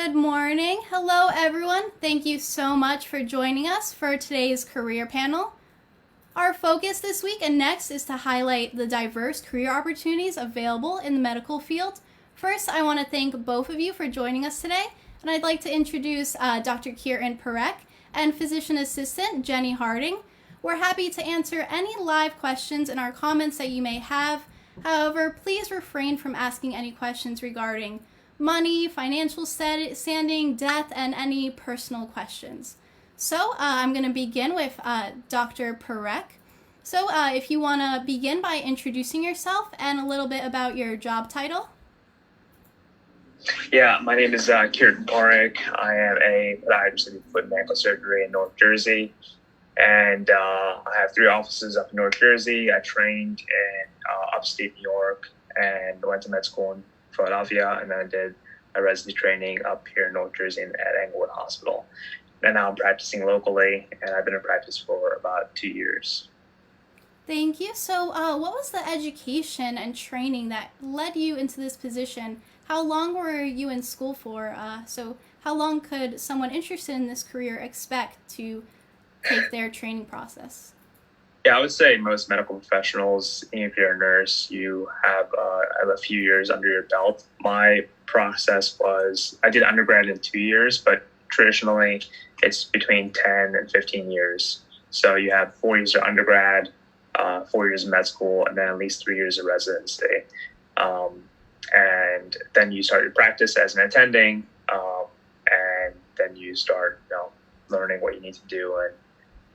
Good morning. Hello, everyone. Thank you so much for joining us for today's career panel. Our focus this week and next is to highlight the diverse career opportunities available in the medical field. First, I want to thank both of you for joining us today, and I'd like to introduce Dr. Kirten Parekh and physician assistant Jenny Harding. We're happy to answer any live questions in our comments that you may have. However, please refrain from asking any questions regarding money, financial standing, death, and any personal questions. So I'm going to begin with Dr. Parekh. So if you want to begin by introducing yourself and a little bit about your job title. Yeah, my name is Kirten Parekh. I am a podiatrist in foot and ankle surgery in North Jersey. And I have 3 offices up in North Jersey. I trained in upstate New York and went to med school in Philadelphia, and then I did my residency training up here in North Jersey at Englewood Hospital. And now I'm practicing locally, and I've been in practice for about 2 years. Thank you. So what was the education and training that led you into this position? How long were you in school for? So how long could someone interested in this career expect to take their training process? Yeah, I would say most medical professionals, even if you're a nurse, you have a few years under your belt. My process was, I did undergrad in 2 years, but traditionally it's between 10 and 15 years. So you have 4 years of undergrad, 4 years of med school, and then at least 3 years of residency. And then you start your practice as an attending, and then you start, learning what you need to do and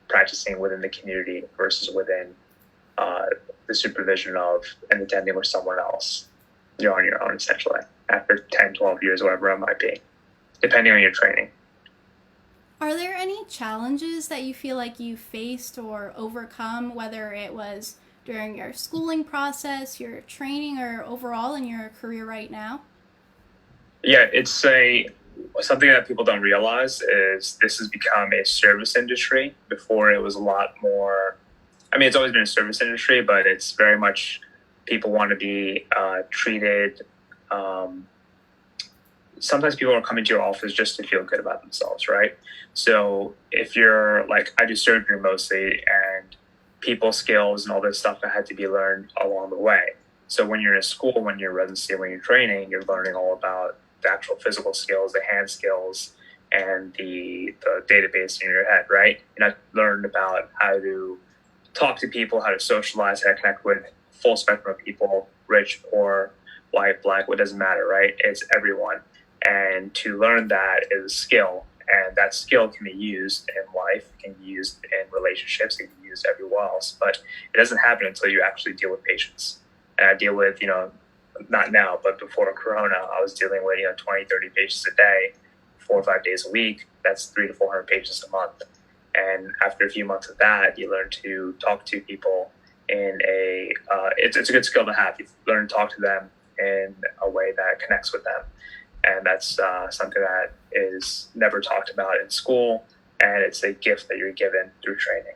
practicing within the community versus within the supervision of an attending or someone else. You're on your own, essentially, after 10, 12 years, whatever it might be, depending on your training. Are there any challenges that you feel like you faced or overcome, whether it was during your schooling process, your training, or overall in your career right now? Yeah, it's something that people don't realize is this has become a service industry. Before it was a lot more, it's always been a service industry, but it's very much people want to be treated. Sometimes people are coming to your office just to feel good about themselves, right? So if you're like, I do surgery mostly, and people skills and all this stuff that had to be learned along the way. So when you're in school, when you're in residency, when you're training, you're learning all about the actual physical skills, the hand skills, and the database in your head, right? And I learned about how to talk to people, how to socialize, how to connect with full spectrum of people, rich, poor, white, black, what doesn't matter, right? It's everyone. And to learn that is a skill, and that skill can be used in life, can be used in relationships, it can be used everywhere else, but it doesn't happen until you actually deal with patients. And I deal with, not now, but before Corona, I was dealing with 20, 30 patients a day, 4 or 5 days a week. That's 300 to 400 patients a month. And after a few months of that, you learn to talk to people in it's a good skill to have. You learn to talk to them in a way that connects with them. And that's something that is never talked about in school, and it's a gift that you're given through training.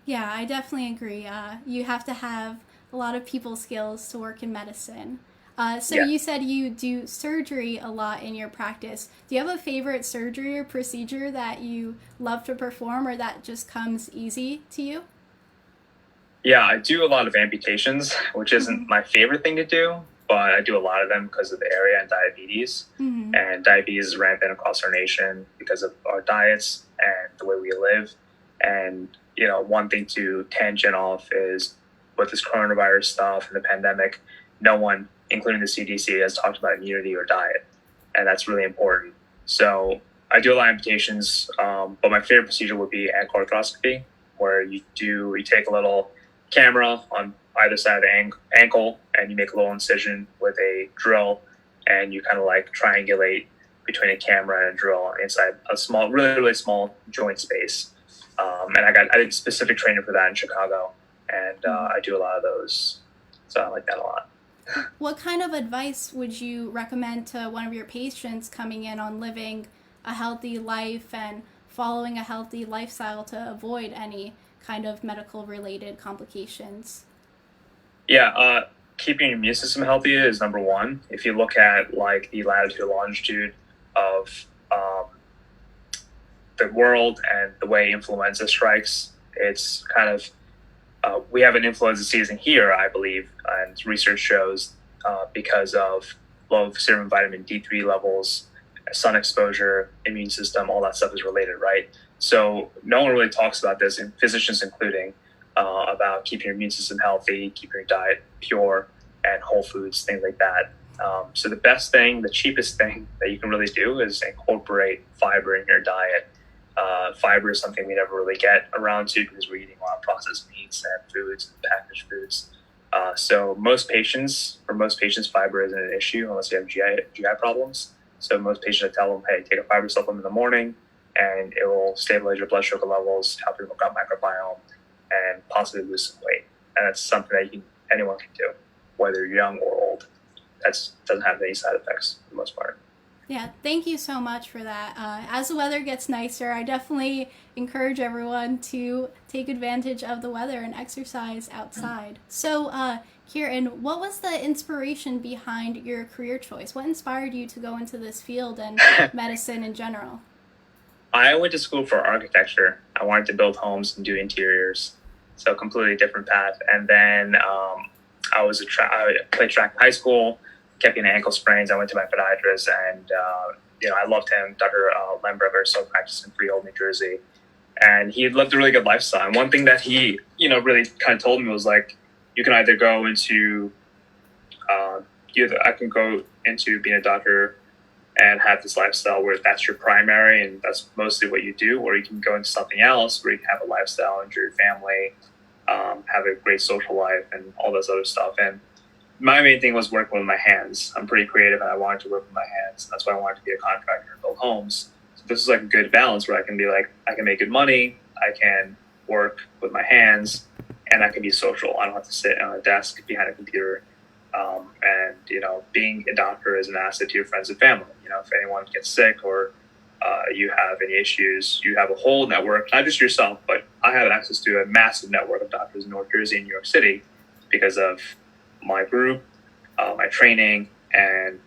Yeah, I definitely agree. You have to have a lot of people skills to work in medicine. Yeah. You said you do surgery a lot in your practice. Do you have a favorite surgery or procedure that you love to perform or that just comes easy to you? Yeah, I do a lot of amputations, which isn't my favorite thing to do, but I do a lot of them because of the area and diabetes. Mm-hmm. And diabetes is rampant across our nation because of our diets and the way we live. And, one thing to tangent off is with this coronavirus stuff and the pandemic, no one, including the CDC, has talked about immunity or diet. And that's really important. So I do a lot of amputations, but my favorite procedure would be ankle arthroscopy, where you take a little camera on either side of the ankle, and you make a little incision with a drill, and you kind of like triangulate between a camera and a drill inside a small, really, really small joint space. And I did specific training for that in Chicago, and I do a lot of those. So I like that a lot. What kind of advice would you recommend to one of your patients coming in on living a healthy life and following a healthy lifestyle to avoid any kind of medical related complications? Yeah, keeping your immune system healthy is number one. If you look at like the latitude and longitude of the world and the way influenza strikes. It's kind of we have an influenza season here, I believe, and research shows because of low serum vitamin D3 levels, sun exposure, immune system, all that stuff is related, right? So no one really talks about this, and physicians including, about keeping your immune system healthy, keeping your diet pure and whole foods, things like that. So the best thing, the cheapest thing that you can really do is incorporate fiber in your diet. Fiber is something we never really get around to because we're eating a lot of processed meats and foods and packaged foods. So for most patients, fiber isn't an issue unless you have GI problems. So most patients, I tell them, hey, take a fiber supplement in the morning and it will stabilize your blood sugar levels, help your gut microbiome, and possibly lose some weight. And that's something that anyone can do, whether you're young or old. That doesn't have any side effects for the most part. Yeah, thank you so much for that. As the weather gets nicer, I definitely encourage everyone to take advantage of the weather and exercise outside. So, Kirten, what was the inspiration behind your career choice? What inspired you to go into this field and medicine in general? I went to school for architecture. I wanted to build homes and do interiors, so completely different path. And then I played track in high school, kept getting ankle sprains. I went to my podiatrist, and I loved him, Dr. Lemberger, still practiced in Freehold, New Jersey, and he lived a really good lifestyle. And one thing that he, really kind of told me was like, you can either go into, I can go into being a doctor and have this lifestyle where that's your primary and that's mostly what you do, or you can go into something else where you can have a lifestyle, enjoy your family, have a great social life, and all this other stuff. And my main thing was working with my hands. I'm pretty creative and I wanted to work with my hands. That's why I wanted to be a contractor and build homes. So this is like a good balance where I can be like, I can make good money, I can work with my hands, and I can be social. I don't have to sit on a desk behind a computer. And being a doctor is an asset to your friends and family. If anyone gets sick or you have any issues, you have a whole network, not just yourself, but I have access to a massive network of doctors in North Jersey and New York City because of my group, my training, and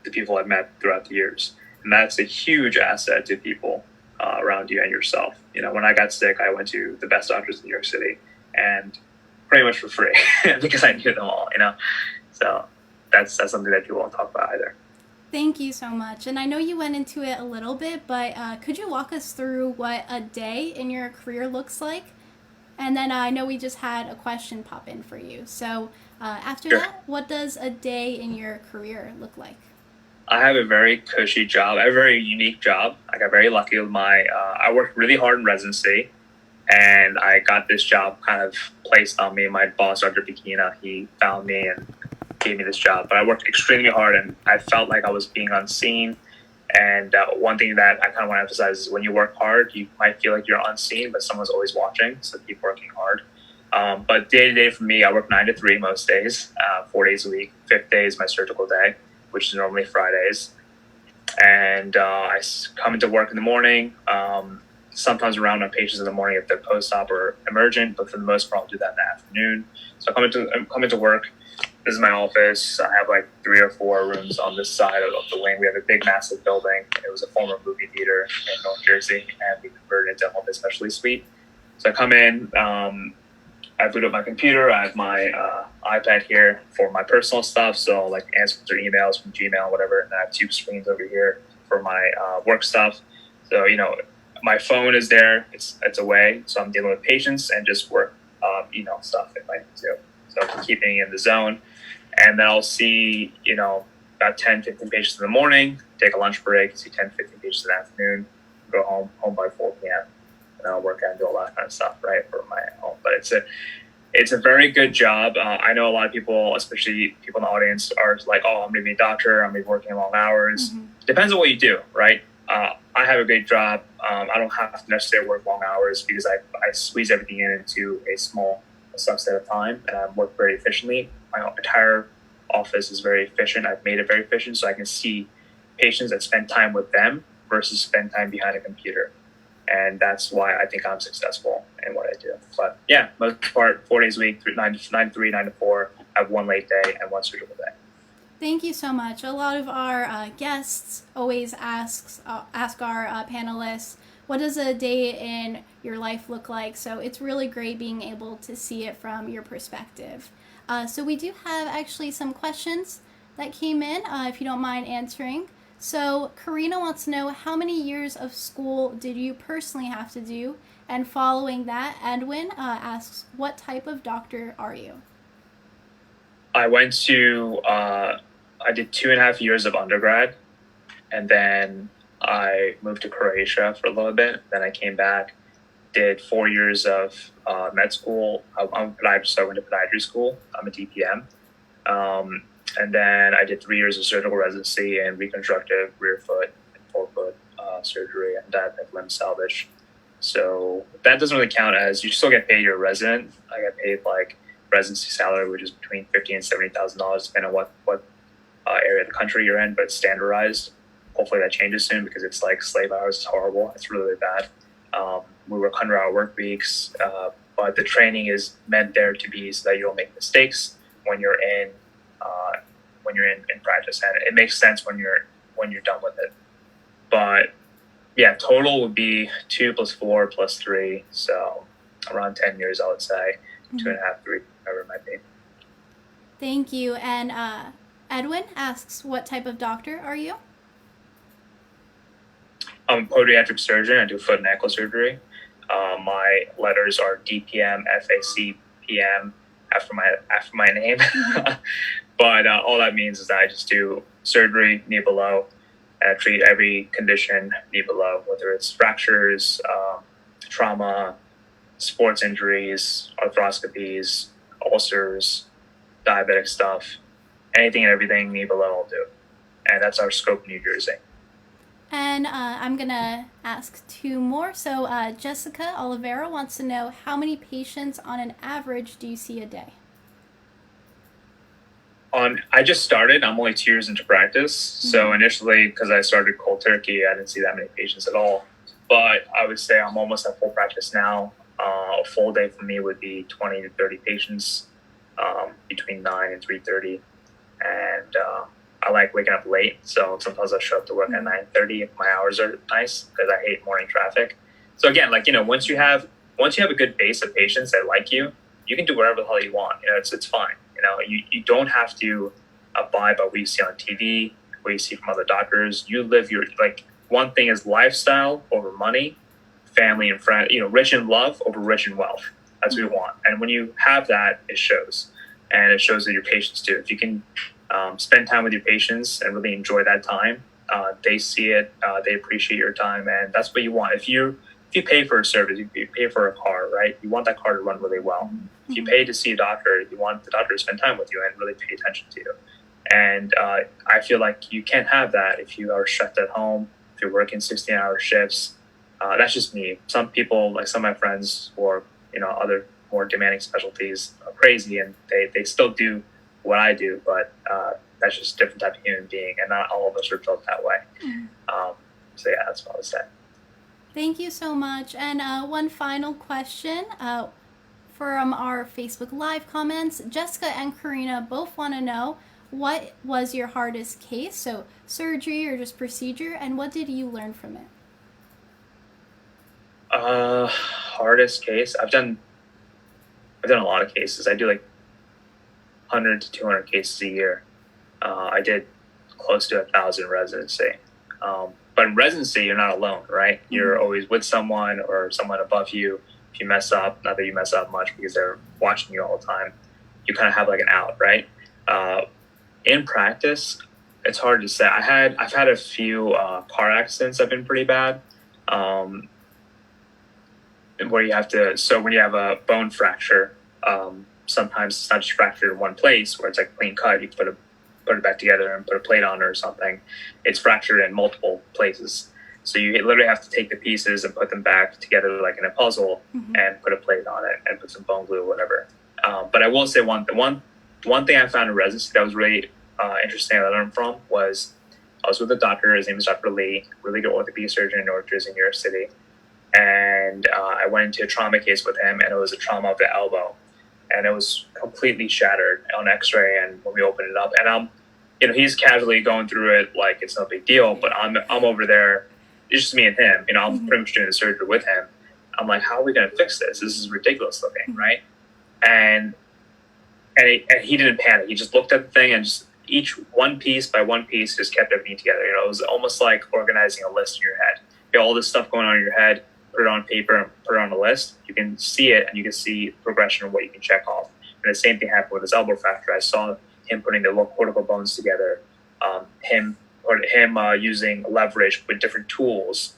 the people I've met throughout the years. And that's a huge asset to people around you and yourself. When I got sick, I went to the best doctors in New York City and pretty much for free because I knew them all, So that's something that people won't talk about either. Thank you so much. And I know you went into it a little bit, but could you walk us through what a day in your career looks like? And then I know we just had a question pop in for you. So after that, what does a day in your career look like? I have a very cushy job. I have a very unique job. I got very lucky with I worked really hard in residency, and I got this job kind of placed on me. My boss, Dr. Bikina, he found me and gave me this job. But I worked extremely hard, and I felt like I was being unseen. And one thing that I kind of want to emphasize is when you work hard, you might feel like you're unseen, but someone's always watching, so keep working hard. But day to day for me, I work 9 to 3 most days, 4 days a week. 5th day is my surgical day, which is normally Fridays. And I come into work in the morning, sometimes around on patients in the morning if they're post-op or emergent, but for the most part, I'll do that in the afternoon. So I come into work. This is my office. I have like 3 or 4 rooms on this side of the wing. We have a big, massive building. It was a former movie theater in North Jersey, and we converted it into a home specialty suite. So I come in, I boot up my computer. I have my iPad here for my personal stuff. So like answer emails from Gmail, whatever. And I have 2 screens over here for my work stuff. So, my phone is there. It's away. So I'm dealing with patients and just work, stuff if I need to. So keeping in the zone. And then I'll see, about 10, 15 patients in the morning, take a lunch break, see 10, 15 patients in the afternoon, go home by 4 p.m. And I'll work out and do all that kind of stuff, right, for my home. But it's a very good job. I know a lot of people, especially people in the audience, are like, oh, I'm going to be a doctor. I'm going to be working long hours. Mm-hmm. Depends on what you do, right? I have a great job. I don't have to necessarily work long hours because I squeeze everything into a small subset of time, and I work very efficiently. My entire office is very efficient. I've made it very efficient so I can see patients and spend time with them versus spend time behind a computer. And that's why I think I'm successful in what I do. But yeah, most part, 4 days a week, 9 to 3, 9 to 4, I have 1 late day and 1 surgical day. Thank you so much. A lot of our guests always ask our panelists, what does a day in your life look like? So it's really great being able to see it from your perspective. So we do have actually some questions that came in, if you don't mind answering. So Karina wants to know, how many years of school did you personally have to do? And following that, Edwin asks, what type of doctor are you? I went to, I did 2.5 years of undergrad, and then I moved to Croatia for a little bit. Then I came back, did 4 years of med school. I'm a podiatrist, so I went to podiatry school. I'm a DPM. And then I did 3 years of surgical residency in reconstructive rear foot and forefoot surgery and diabetic limb salvage. So that doesn't really count as, you still get paid your resident. I got paid like residency salary, which is between $50,000 and $70,000, depending on what area of the country you're in, but it's standardized. Hopefully that changes soon, because it's like slave hours. It's horrible. It's really, really bad. We work 100-hour work weeks, but the training is meant there to be so that you don't make mistakes when you're in practice, and it makes sense when you're done with it. But yeah, total would be 2 + 4 + 3, so around 10 years, I would say. 2.5, 3, whatever it might be. Thank you. And Edwin asks, what type of doctor are you? I'm a podiatric surgeon. I do foot and ankle surgery. My letters are DPM, FAC, PM, after my name. But all that means is that I just do surgery, knee below, and I treat every condition knee below, whether it's fractures, trauma, sports injuries, arthroscopies, ulcers, diabetic stuff, anything and everything knee below I'll do. And that's our scope in New Jersey. And I'm going to ask 2 more. So Jessica Oliveira wants to know, how many patients on an average do you see a day? I just started. I'm only 2 years into practice. So initially, because I started cold turkey, I didn't see that many patients at all. But I would say I'm almost at full practice now. A full day for me would be 20 to 30 patients, between 9 and 3:30. And I like waking up late, so sometimes I show up to work at 9:30 if my hours are nice, because I hate morning traffic. So again, like, once you have a good base of patients that like you, you can do whatever the hell you want. It's fine. You don't have to abide by what you see on TV, what you see from other doctors. You live your, like, one thing is lifestyle over money, family and friends. Rich in love over rich in wealth. That's what you want. And when you have that, it shows, and it shows that your patients do. If you can spend time with your patients and really enjoy that time, they see it, they appreciate your time, and that's what you want. If you pay for a service, if you pay for a car, right, you want that car to run really well. If you pay to see a doctor, you want the doctor to spend time with you and really pay attention to you. And I feel like you can't have that if you are stressed at home, if you're working 16-hour shifts. That's just me. Some people, like some of my friends who are, other more demanding specialties, are crazy, and they still do what I do, but that's just a different type of human being, and not all of us are built that way. So yeah, that's what I would say. Thank you so much. And one final question from our Facebook Live comments. Jessica and Karina both want to know, what was your hardest case? So surgery or just procedure, and what did you learn from it? Hardest case? I've done a lot of cases. I do like 100 to 200 cases a year. I did close to 1,000 residency. But in residency, you're not alone, right? You're always with someone or someone above you. If you mess up, not that you mess up much because they're watching you all the time, you kind of have like an out, right? In practice, it's hard to say. I've had a few car accidents that have been pretty bad. Where you have to, so when you have a bone fracture, sometimes it's not just fractured in one place where it's like clean cut. You put it back together and put a plate on it or something. It's fractured in multiple places. So you literally have to take the pieces and put them back together like in a puzzle and put a plate on it and put some bone glue or whatever. But I will say one thing I found in residency that was really interesting that I learned from was, I was with a doctor. His name is Dr. Lee, really good orthopedic surgeon in North Jersey, New York City. And I went into a trauma case with him, and it was a trauma of the elbow. And it was completely shattered on x-ray and when we opened it up. And he's casually going through it like it's no big deal, but I'm over there. It's just me and him. I'm pretty much doing the surgery with him. I'm like, how are we going to fix this? This is ridiculous looking, right? And he didn't panic. He just looked at the thing and just each one piece by one piece just kept everything together. It was almost like organizing a list in your head. You got all this stuff going on in your head, put it on paper and put it on a list. You can see it and you can see progression of what you can check off. And the same thing happened with his elbow fracture. I saw him putting the low cortical bones together, him using leverage with different tools,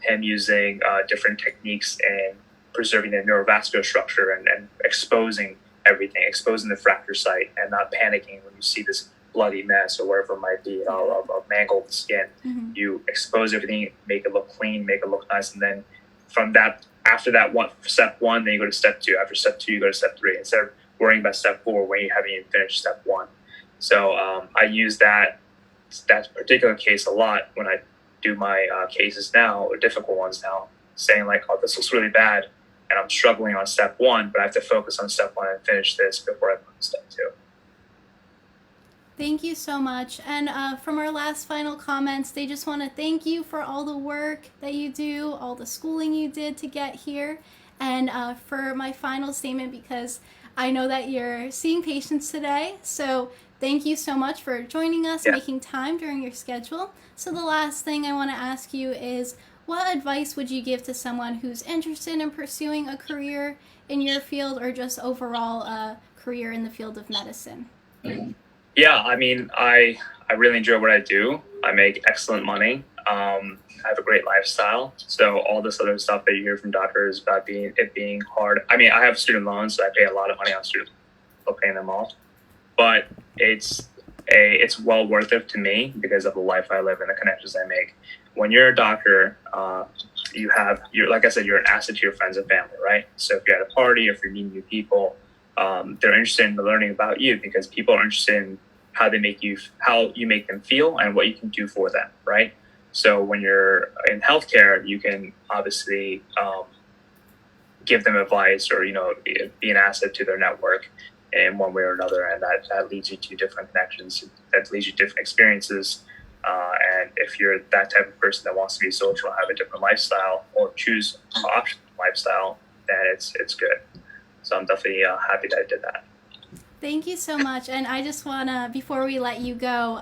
him using different techniques in preserving the neurovascular structure and exposing everything, exposing the fracture site and not panicking when you see this bloody mess or wherever it might be, of mangled skin. You expose everything, make it look clean, make it look nice, and then from that, after that step one, then you go to step two. After step two, you go to step three, instead of worrying about step four when you haven't even finished step one. So I use that particular case a lot when I do my cases now, or difficult ones now, saying like, oh, this looks really bad, and I'm struggling on step one, but I have to focus on step one and finish this before I move to step two. Thank you so much. And from our last final comments, they just want to thank you for all the work that you do, all the schooling you did to get here. And for my final statement, because I know that you're seeing patients today, so thank you so much for joining us, making time during your schedule. So the last thing I want to ask you is, what advice would you give to someone who's interested in pursuing a career in your field, or just overall a career in the field of medicine? Yeah, I mean, I really enjoy what I do. I make excellent money. I have a great lifestyle. So all this other stuff that you hear from doctors about it being hard. I mean, I have student loans, so I pay a lot of money on student loans, paying them off. But it's well worth it to me because of the life I live and the connections I make. When you're a doctor, you're like I said, you're an asset to your friends and family, right? So if you're at a party, if you're meeting new people, they're interested in learning about you because people are interested in how you make them feel and what you can do for them, right? So when you're in healthcare, you can obviously give them advice or be an asset to their network in one way or another, and that leads you to different connections, that leads you to different experiences. And if you're that type of person that wants to be social, have a different lifestyle, or choose option lifestyle, then it's good. So I'm definitely happy that I did that. Thank you so much. And I just want to, before we let you go,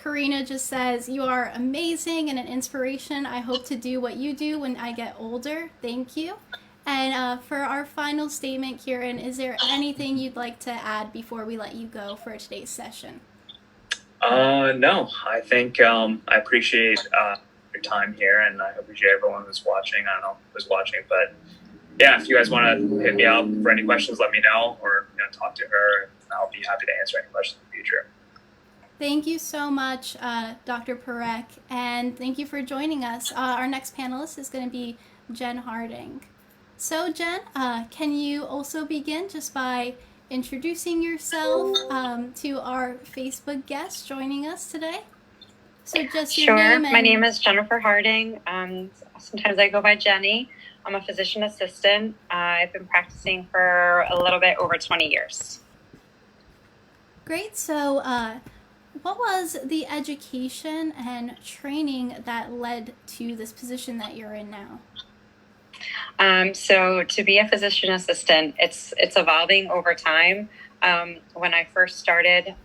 Karina just says, you are amazing and an inspiration. I hope to do what you do when I get older. Thank you. And for our final statement, Kirten, is there anything you'd like to add before we let you go for today's session? No, I think I appreciate your time here, and I appreciate everyone who's watching. I don't know who's watching, but yeah, if you guys want to hit me up for any questions, let me know, or talk to her, and I'll be happy to answer any questions in the future. Thank you so much, Dr. Parekh, and thank you for joining us. Our next panelist is going to be Jen Harding. So, Jen, can you also begin just by introducing yourself to our Facebook guests joining us today? So just your name. My name is Jennifer Harding. Sometimes I go by Jenny. I'm a physician assistant. I've been practicing for a little bit over 20 years. Great. So what was the education and training that led to this position that you're in now? So to be a physician assistant, it's evolving over time. When I first started,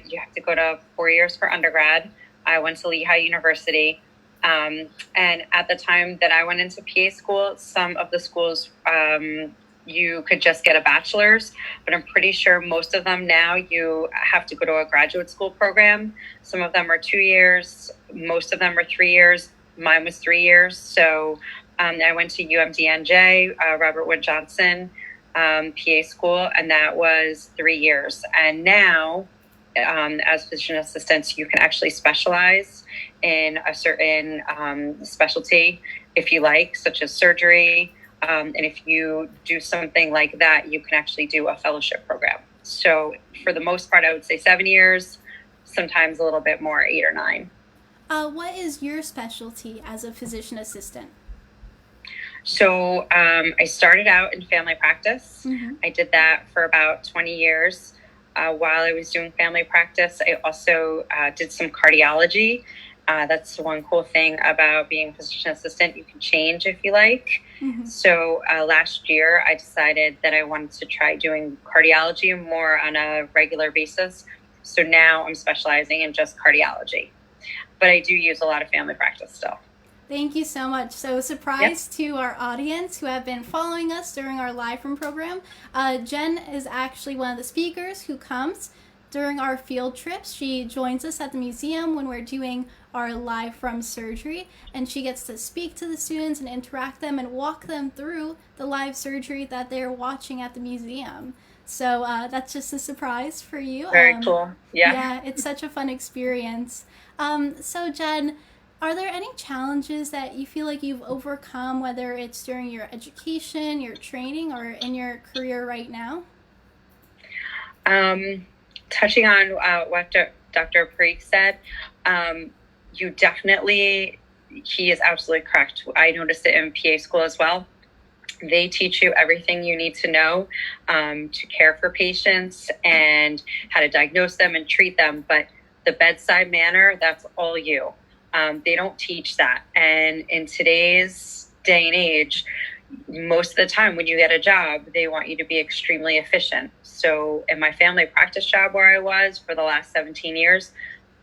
you have to go to 4 years for undergrad. I went to Lehigh University. And at the time that I went into PA school, some of the schools, you could just get a bachelor's, but I'm pretty sure most of them now you have to go to a graduate school program. Some of them are 2 years. Most of them are 3 years. Mine was 3 years. So I went to UMDNJ, Robert Wood Johnson, PA school, and that was 3 years. And now, as physician assistants, you can actually specialize in a certain specialty if you like, such as surgery. And if you do something like that, you can actually do a fellowship program. So for the most part, I would say 7 years, sometimes a little bit more, 8 or 9. What is your specialty as a physician assistant? So I started out in family practice. Mm-hmm. I did that for about 20 years. while I was doing family practice, I also did some cardiology. That's the one cool thing about being a physician assistant. You can change if you like. Mm-hmm. So last year, I decided that I wanted to try doing cardiology more on a regular basis. So now I'm specializing in just cardiology. But I do use a lot of family practice still. Thank you so much. So, surprise to our audience who have been following us during our live from program. Jen is actually one of the speakers who comes during our field trips. She joins us at the museum when we're doing our live from surgery, and she gets to speak to the students and interact them and walk them through the live surgery that they're watching at the museum. So that's just a surprise for you. Very cool. Yeah, it's such a fun experience. So Jen, are there any challenges that you feel like you've overcome, whether it's during your education, your training, or in your career right now? Touching on what Dr. Parekh said, you definitely, he is absolutely correct. I noticed it in PA school as well. They teach you everything you need to know to care for patients and how to diagnose them and treat them. But the bedside manner, that's all you. They don't teach that. And in today's day and age, most of the time when you get a job, they want you to be extremely efficient. So in my family practice job where I was for the last 17 years,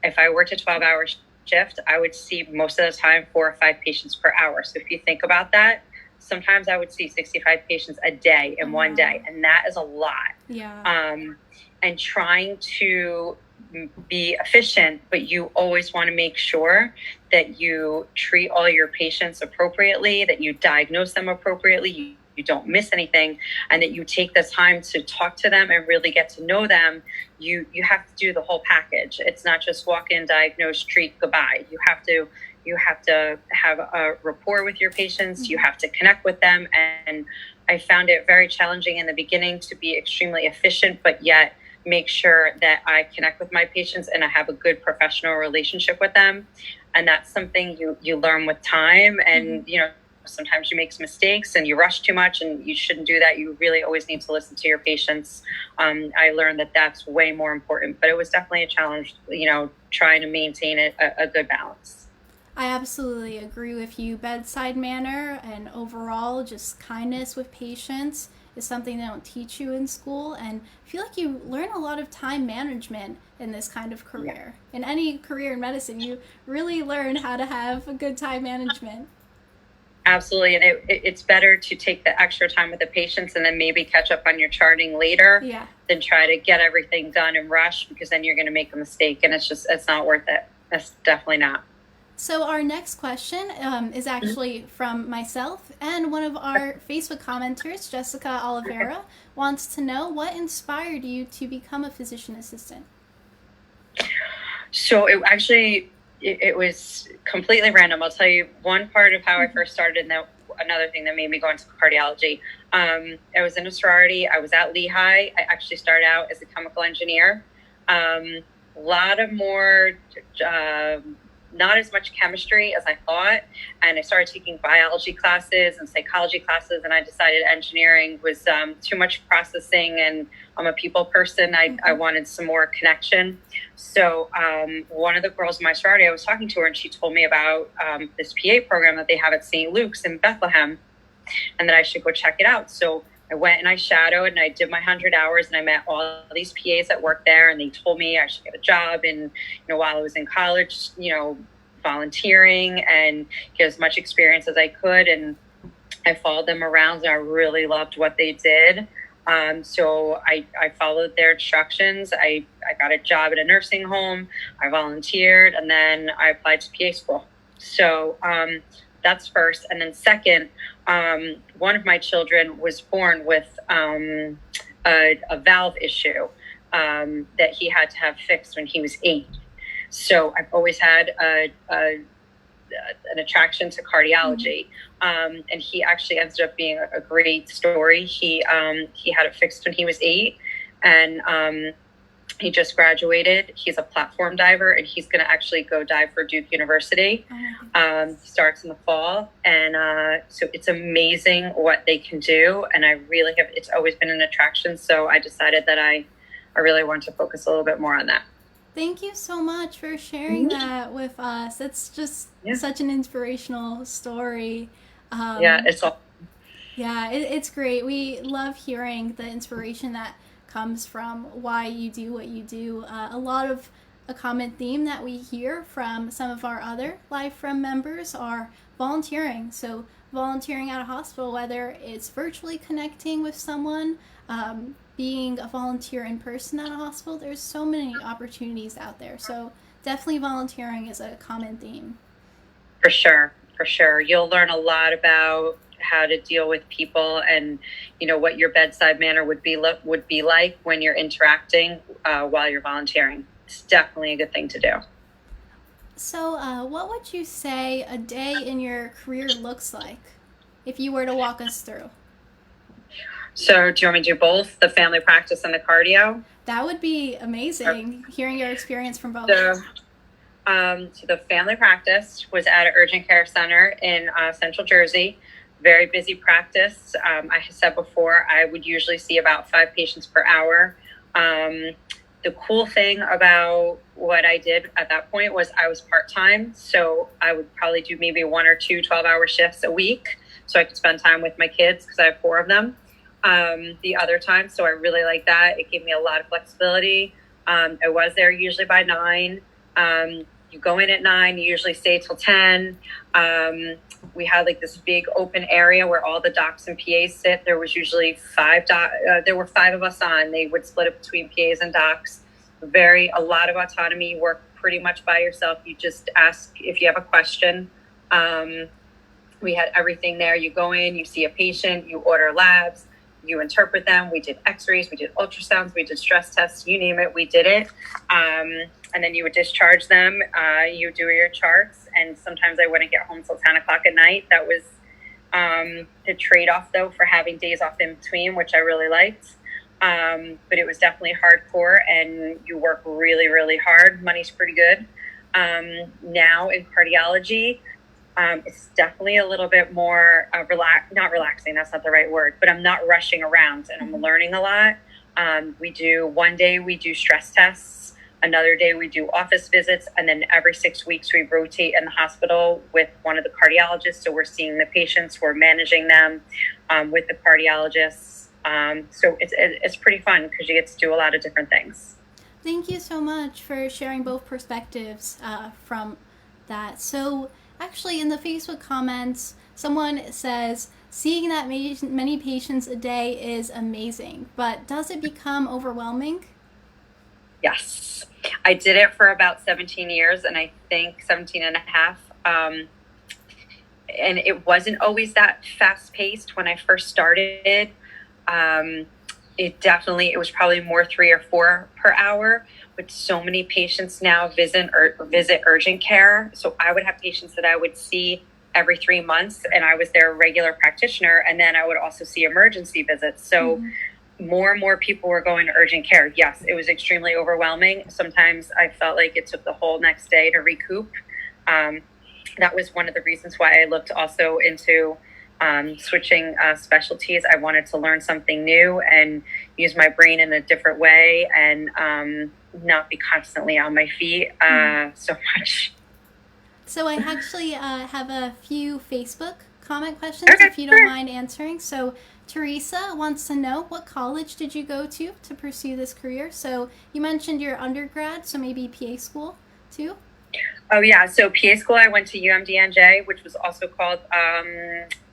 if I worked a 12-hour shift, I would see most of the time 4 or 5 patients per hour. So if you think about that, sometimes I would see 65 patients a day in one day, and that is a lot. Yeah. And trying to be efficient, but you always want to make sure that you treat all your patients appropriately, that you diagnose them appropriately, you don't miss anything, and that you take the time to talk to them and really get to know them. You have to do the whole package. It's not just walk in, diagnose, treat, goodbye. You have to have a rapport with your patients. You have to connect with them. And I found it very challenging in the beginning to be extremely efficient, but yet make sure that I connect with my patients and I have a good professional relationship with them. And that's something you learn with time. And, you know, sometimes you make mistakes and you rush too much, and you shouldn't do that. You really always need to listen to your patients. I learned that that's way more important, but it was definitely a challenge, you know, trying to maintain a good balance. I absolutely agree with you. Bedside manner and overall just kindness with patients is something they don't teach you in school, and I feel like you learn a lot of time management in this kind of career. Yeah. In any career in medicine, you really learn how to have a good time management. Absolutely, and it's better to take the extra time with the patients and then maybe catch up on your charting later than try to get everything done and rush, because then you're going to make a mistake, and it's not worth it. That's definitely not. So our next question is actually from myself, and one of our Facebook commenters, Jessica Oliveira, wants to know what inspired you to become a physician assistant. So it was completely random. I'll tell you one part of how I first started, and then another thing that made me go into cardiology. I was in a sorority. I was at Lehigh. I actually started out as a chemical engineer. A lot of more... not as much chemistry as I thought. And I started taking biology classes and psychology classes, and I decided engineering was too much processing, and I'm a people person. I wanted some more connection. So one of the girls in my sorority, I was talking to her, and she told me about this PA program that they have at St. Luke's in Bethlehem, and that I should go check it out. So I went and I shadowed, and I did my 100 hours, and I met all these PAs that worked there, and they told me I should get a job. And, you know, while I was in college, you know, volunteering and get as much experience as I could. And I followed them around, and I really loved what they did. So I followed their instructions. I got a job at a nursing home. I volunteered, and then I applied to PA school. So that's first. And then second, one of my children was born with a valve issue that he had to have fixed when he was 8. So I've always had an attraction to cardiology. And he actually ended up being a great story. He had it fixed when he was 8, and he just graduated. He's a platform diver, and he's going to actually go dive for Duke University. He starts in the fall. And so it's amazing what they can do. And I really it's always been an attraction. So I decided that I I really want to focus a little bit more on that. Thank you so much for sharing that with us. It's just such an inspirational story. It's great. We love hearing the inspiration that comes from why you do what you do. A common theme that we hear from some of our other Live From members are volunteering. So volunteering at a hospital, whether it's virtually connecting with someone, being a volunteer in person at a hospital, there's so many opportunities out there. So definitely volunteering is a common theme. For sure. You'll learn a lot about how to deal with people and, what your bedside manner would be like when you're interacting while you're volunteering. It's definitely a good thing to do. So what would you say a day in your career looks like if you were to walk us through? So do you want me to do both, the family practice and the cardio? That would be amazing, hearing your experience from both. So the family practice was at an urgent care center in Central Jersey. Very busy practice. I said before, I would usually see about 5 patients per hour. The cool thing about what I did at that point was I was part-time. So I would probably do maybe 1 or 2 12-hour shifts a week so I could spend time with my kids because I have 4 of them the other time. So I really liked that. It gave me a lot of flexibility. I was there usually by 9. You go in at 9, you usually stay till 10. We had like this big open area where all the docs and PAs sit. There was usually 5 there were 5 of us on. They would split it between PAs and docs. A lot of autonomy. You work pretty much by yourself. You just ask if you have a question. We had everything there. You go in, you see a patient, you order labs, you interpret them. We did x-rays, we did ultrasounds, we did stress tests, you name it, we did it. And then you would discharge them. You do your charts. And sometimes I wouldn't get home till 10 o'clock at night. That was the trade-off, though, for having days off in between, which I really liked. But it was definitely hardcore, and you work really, really hard. Money's pretty good. Now in cardiology, it's definitely a little bit more not relaxing. That's not the right word, but I'm not rushing around, and I'm learning a lot. One day we do stress tests. Another day we do office visits, and then every 6 weeks we rotate in the hospital with one of the cardiologists. So we're seeing the patients, we're managing them with the cardiologists. So it's pretty fun because you get to do a lot of different things. Thank you so much for sharing both perspectives from that. So actually in the Facebook comments, someone says, seeing that many patients a day is amazing, but does it become overwhelming? Yes. I did it for about 17 years, and I think 17 and a half. And it wasn't always that fast paced when I first started. It was probably more 3 or 4 per hour, but so many patients now visit urgent care. So I would have patients that I would see every 3 months, and I was their regular practitioner. And then I would also see emergency visits. So more and more people were going to urgent care. Yes, it was extremely overwhelming. Sometimes I felt like it took the whole next day to recoup. That was one of the reasons why I looked also into switching specialties. I wanted to learn something new and use my brain in a different way and not be constantly on my feet so much. So I actually have a few Facebook comment questions, if you don't mind answering. So Teresa wants to know, what college did you go to pursue this career? So you mentioned your undergrad, so maybe PA school too? Oh yeah, so PA school I went to UMDNJ, which was also called,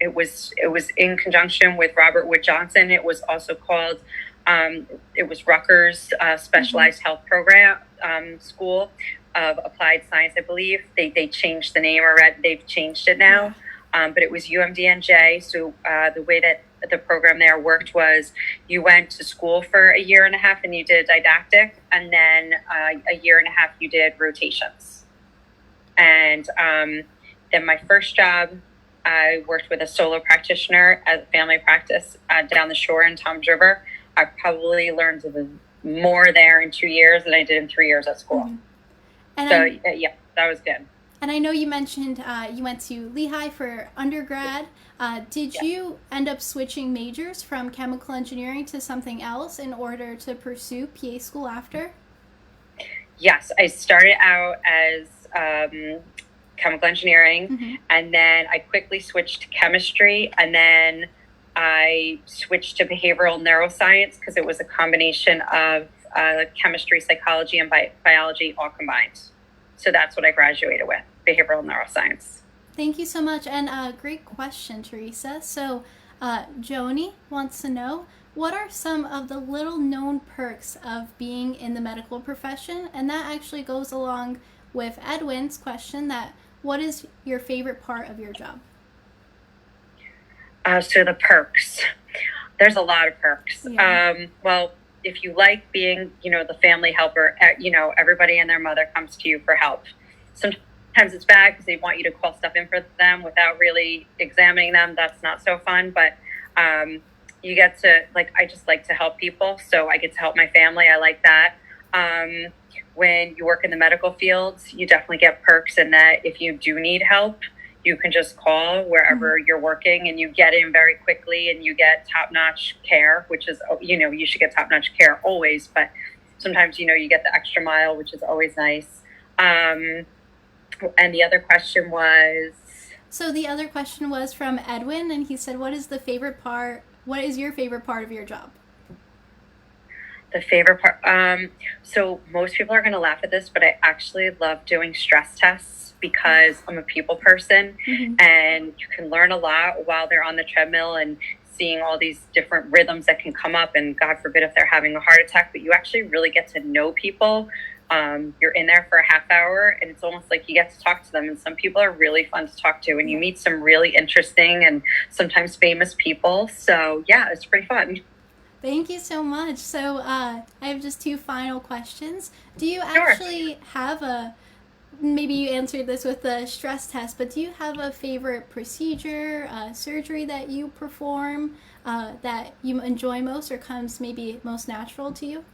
it was in conjunction with Robert Wood Johnson. It was also called, it was Rutgers Specialized Health Program School of Applied Science, I believe. They changed the name already. They've changed it now, but it was UMDNJ. So the way that the program there worked was you went to school for a year and a half and you did didactic, and then a year and a half you did rotations. And then my first job, I worked with a solo practitioner at a family practice down the shore in Tom's River. I probably learned more there in 2 years than I did in 3 years at school. Yeah, that was good. And I know you mentioned you went to Lehigh for undergrad. Did you end up switching majors from chemical engineering to something else in order to pursue PA school after? Yes, I started out as chemical engineering, and then I quickly switched to chemistry, and then I switched to behavioral neuroscience because it was a combination of chemistry, psychology, and biology all combined. So that's what I graduated with, behavioral neuroscience. Thank you so much, and great question, Teresa. So Joni wants to know, what are some of the little known perks of being in the medical profession? And that actually goes along with Edwin's question, that what is your favorite part of your job? So the perks, there's a lot of perks. Yeah. Well, if you like being, the family helper, everybody and their mother comes to you for help. Sometimes it's bad because they want you to call stuff in for them without really examining them. That's not so fun, but you get to, I just like to help people. So I get to help my family. I like that. When you work in the medical fields, you definitely get perks in that if you do need help, you can just call wherever you're working and you get in very quickly and you get top-notch care, which is, you should get top-notch care always, but sometimes, you get the extra mile, which is always nice. And the other question was? So the other question was from Edwin, and he said, what is your favorite part of your job? The favorite part? So most people are going to laugh at this, but I actually love doing stress tests because I'm a people person, and you can learn a lot while they're on the treadmill and seeing all these different rhythms that can come up, and God forbid if they're having a heart attack, but you actually really get to know people. You're in there for a half hour and it's almost like you get to talk to them, and some people are really fun to talk to, and you meet some really interesting and sometimes famous people. So yeah, it's pretty fun. Thank you so much. So I have just two final questions. Do you actually have maybe you answered this with the stress test, but do you have a favorite procedure, surgery that you perform that you enjoy most or comes maybe most natural to you?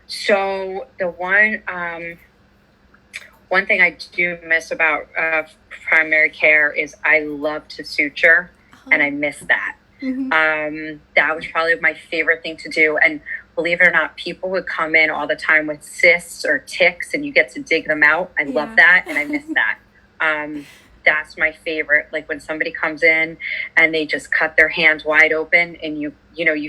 So the one thing I do miss about primary care is I love to suture, and I miss that. That was probably my favorite thing to do. And believe it or not, people would come in all the time with cysts or ticks, and you get to dig them out. I love that, and I miss that. That's my favorite. Like when somebody comes in and they just cut their hands wide open, and you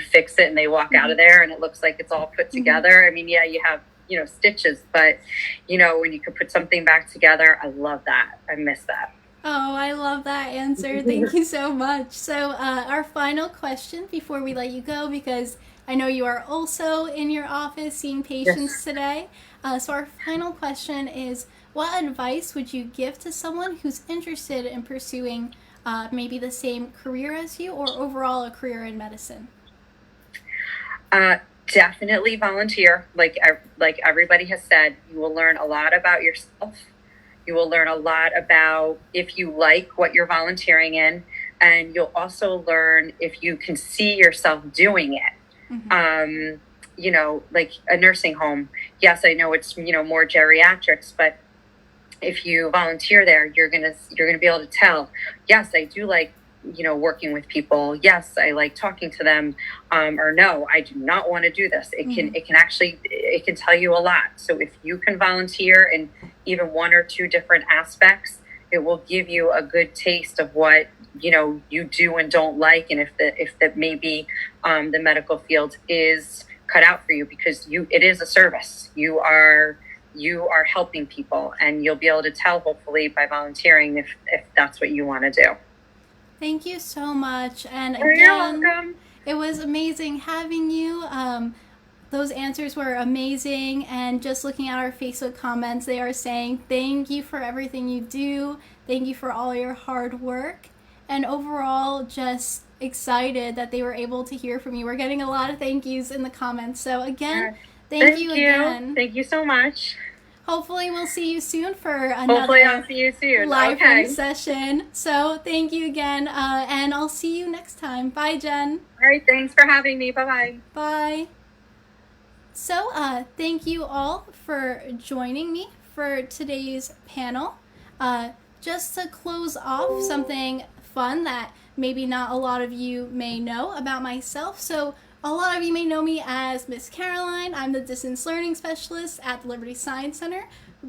fix it, and they walk out of there, and it looks like it's all put together. I mean, yeah, you have stitches, but when you can put something back together, I love that. I miss that. Oh, I love that answer. Thank you so much. So our final question before we let you go, because I know you are also in your office seeing patients today. So our final question is, what advice would you give to someone who's interested in pursuing maybe the same career as you, or overall a career in medicine? Definitely volunteer. Like everybody has said, you will learn a lot about yourself. You will learn a lot about if you like what you're volunteering in, and you'll also learn if you can see yourself doing it. Like a nursing home. Yes, I know it's, more geriatrics, but if you volunteer there, you're going to be able to tell, yes, I do like, working with people. Yes, I like talking to them. Or no, I do not want to do this. It can tell you a lot. So if you can volunteer in even one or two different aspects, it will give you a good taste of what, you do and don't like. And if that maybe the medical field is cut out for you, because it is a service. You are helping people, and you'll be able to tell hopefully by volunteering if that's what you want to do. Thank you so much. And You're welcome. It was amazing having you. Those answers were amazing, and just looking at our Facebook comments, they are saying thank you for everything you do. Thank you for all your hard work, and overall just excited that they were able to hear from you. We're getting a lot of thank yous in the comments. So again, thank you again. Thank you so much. Hopefully we'll see you soon for another Hopefully I'll see you soon. live session. So thank you again, and I'll see you next time. Bye, Jen. All right, thanks for having me. Bye-bye. Bye. So thank you all for joining me for today's panel. Just to close off, something fun that maybe not a lot of you may know about myself. So a lot of you may know me as Miss Caroline. I'm the distance learning specialist at the Liberty Science Center.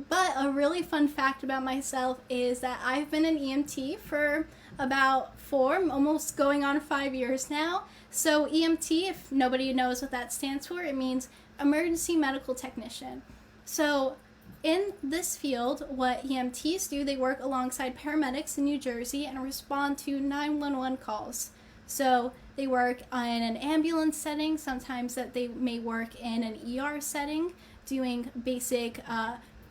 But a really fun fact about myself is that I've been an EMT for about 4, almost going on 5 years now. So EMT, if nobody knows what that stands for, it means emergency medical technician. So in this field, what EMTs do, they work alongside paramedics in New Jersey and respond to 911 calls. So they work in an ambulance setting, sometimes that they may work in an ER setting, doing basic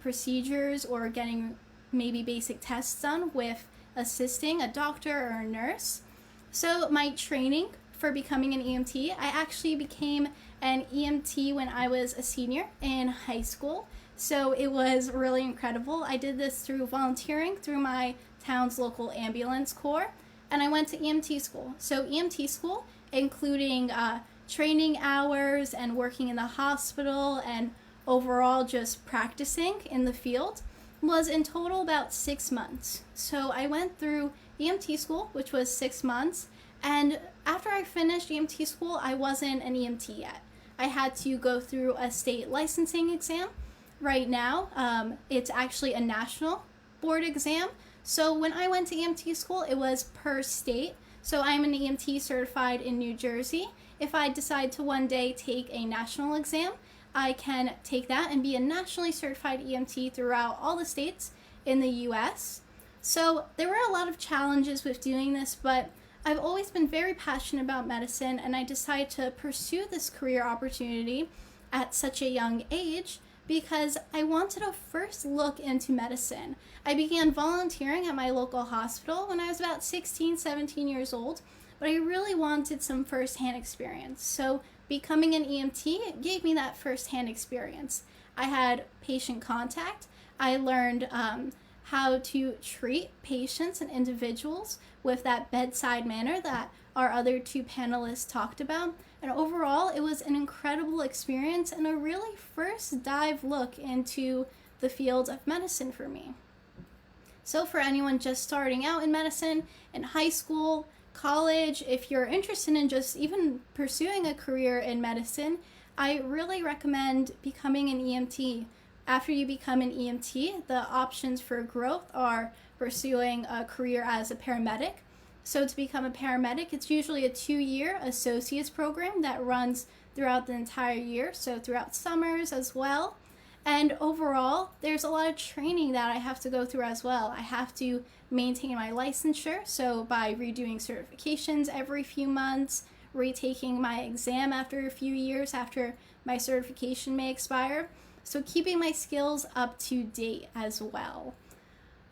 procedures or getting maybe basic tests done with assisting a doctor or a nurse. So my training for becoming an EMT, I actually became an EMT when I was a senior in high school. So it was really incredible. I did this through volunteering through my town's local ambulance corps, and I went to EMT school. So EMT school, including training hours and working in the hospital and overall just practicing in the field, was in total about 6 months. So I went through EMT school, which was 6 months, and after I finished EMT school, I wasn't an EMT yet. I had to go through a state licensing exam. Right now, it's actually a national board exam. So when I went to EMT school, it was per state. So I'm an EMT certified in New Jersey. If I decide to one day take a national exam, I can take that and be a nationally certified EMT throughout all the states in the US. So there were a lot of challenges with doing this, but I've always been very passionate about medicine, and I decided to pursue this career opportunity at such a young age because I wanted to first look into medicine. I began volunteering at my local hospital when I was about 16, 17 years old, but I really wanted some firsthand experience. So becoming an EMT gave me that firsthand experience. I had patient contact. I learned how to treat patients and individuals with that bedside manner that our other 2 panelists talked about. And overall, it was an incredible experience and a really first dive look into the field of medicine for me. So for anyone just starting out in medicine, in high school, college, if you're interested in just even pursuing a career in medicine, I really recommend becoming an EMT. After you become an EMT, the options for growth are pursuing a career as a paramedic. So to become a paramedic, it's usually a 2-year associate's program that runs throughout the entire year, so throughout summers as well. And overall, there's a lot of training that I have to go through as well. I have to maintain my licensure, so by redoing certifications every few months, retaking my exam after a few years after my certification may expire. So keeping my skills up to date as well.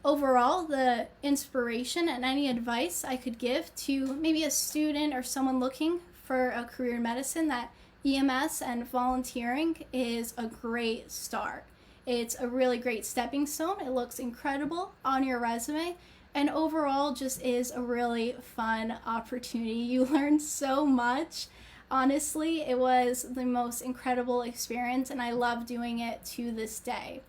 Overall, the inspiration and any advice I could give to maybe a student or someone looking for a career in medicine, that EMS and volunteering is a great start. It's a really great stepping stone. It looks incredible on your resume, and overall just is a really fun opportunity. You learn so much. Honestly, it was the most incredible experience, and I love doing it to this day.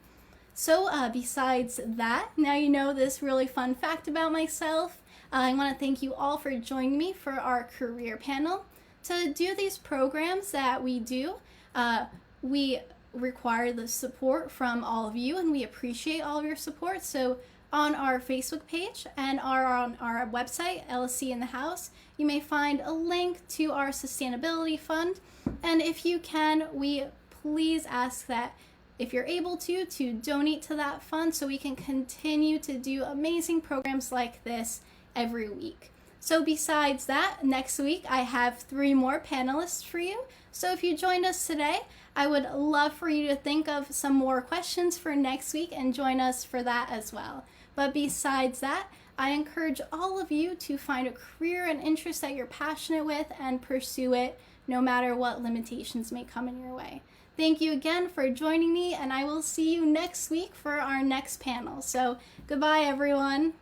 So besides that, now you know this really fun fact about myself. I want to thank you all for joining me for our career panel. To do these programs that we do, we require the support from all of you, and we appreciate all of your support. So on our Facebook page and on our website, LSC in the House, you may find a link to our sustainability fund. And if you can, we please ask that if you're able to donate to that fund so we can continue to do amazing programs like this every week. So besides that, next week I have 3 more panelists for you. So if you joined us today, I would love for you to think of some more questions for next week and join us for that as well. But besides that, I encourage all of you to find a career and interest that you're passionate with and pursue it no matter what limitations may come in your way. Thank you again for joining me, and I will see you next week for our next panel. So goodbye, everyone.